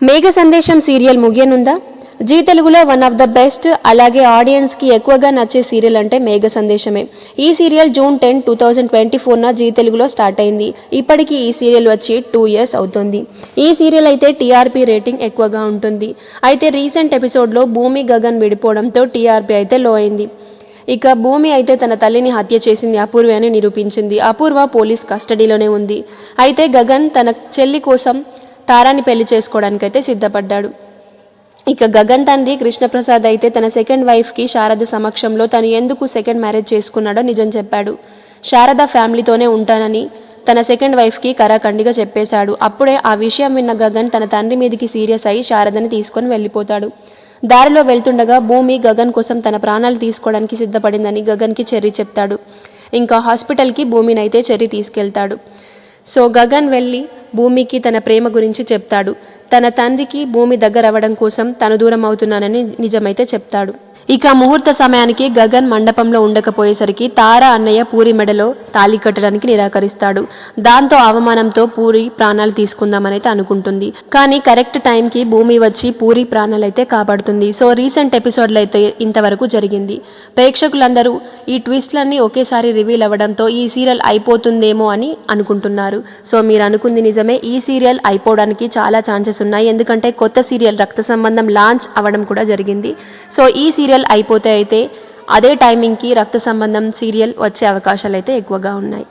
మేఘ సందేశం serial ముగియనుందా? G తెలుగులో one of the best, అలాగే ఆడియన్స్కి ఎక్కువగా నచ్చే సీరియల్ అంటే మేఘ సందేశమే. ఈ సీరియల్ జూన్ 10, 2024న జీ తెలుగులో స్టార్ట్ అయింది. ఇప్పటికీ ఈ సీరియల్ వచ్చి 2 years అవుతుంది. ఈ సీరియల్ అయితే టీఆర్పీ రేటింగ్ ఎక్కువగా ఉంటుంది. అయితే రీసెంట్ ఎపిసోడ్లో భూమి గగన్ విడిపోవడంతో టీఆర్పీ అయితే లో అయింది. ఇక భూమి అయితే తన తల్లిని హత్య చేసింది అపూర్వ అని నిరూపించింది. అపూర్వ పోలీస్ కస్టడీలోనే ఉంది. అయితే గగన్ తన చెల్లి కోసం తారాని పెళ్లి చేసుకోవడానికైతే సిద్ధపడ్డాడు. ఇక గగన్ తండ్రి కృష్ణప్రసాద్ అయితే తన సెకండ్ వైఫ్కి శారద సమక్షంలో తను ఎందుకు సెకండ్ మ్యారేజ్ చేసుకున్నాడో నిజం చెప్పాడు. శారద ఫ్యామిలీతోనే ఉంటానని తన సెకండ్ వైఫ్కి కరాఖండిగా చెప్పేశాడు. అప్పుడే ఆ విషయం విన్న గగన్ తన తండ్రి మీదకి సీరియస్ అయి శారదని తీసుకొని వెళ్ళిపోతాడు. దారిలో వెళ్తుండగా భూమి గగన్ కోసం తన ప్రాణాలు తీసుకోవడానికి సిద్ధపడిందని గగన్కి చెర్రీ చెప్తాడు. ఇంకా హాస్పిటల్కి భూమినైతే చెర్రీ తీసుకెళ్తాడు. సో గగన్ వెళ్ళి భూమికి తన ప్రేమ గురించి చెప్తాడు. తన తండ్రికి భూమి దగ్గర అవ్వడం కోసం తను దూరం అవుతున్నానని నిజమైతే చెప్తాడు. ఇక ముహూర్త సమయానికి గగన్ మండపంలో ఉండకపోయేసరికి తారా అన్నయ్య పూరి మెడలో తాళి కట్టడానికి నిరాకరిస్తాడు. దాంతో అవమానంతో పూరి ప్రాణాలు తీసుకుందామని అయితే అనుకుంటుంది. కానీ కరెక్ట్ టైంకి భూమి వచ్చి పూరి ప్రాణాలైతే కాపాడుతుంది. సో రీసెంట్ ఎపిసోడ్లో అయితే ఇంతవరకు జరిగింది. ప్రేక్షకులందరూ ఈ ట్విస్ట్లన్నీ ఒకేసారి రివీల్ అవ్వడంతో ఈ సీరియల్ అయిపోతుందేమో అని అనుకుంటున్నారు. సో మీరు అనుకుంది నిజమే, ఈ సీరియల్ అయిపోవడానికి చాలా ఛాన్సెస్ ఉన్నాయి. ఎందుకంటే కొత్త సీరియల్ రక్త సంబంధం లాంచ్ అవ్వడం కూడా జరిగింది. సో ఈ సీరియల్ అయిపోతే అయితే అదే టైమింగ్కి రక్త సంబంధం సీరియల్ వచ్చే అవకాశాలు అయితే ఎక్కువగా ఉన్నాయి.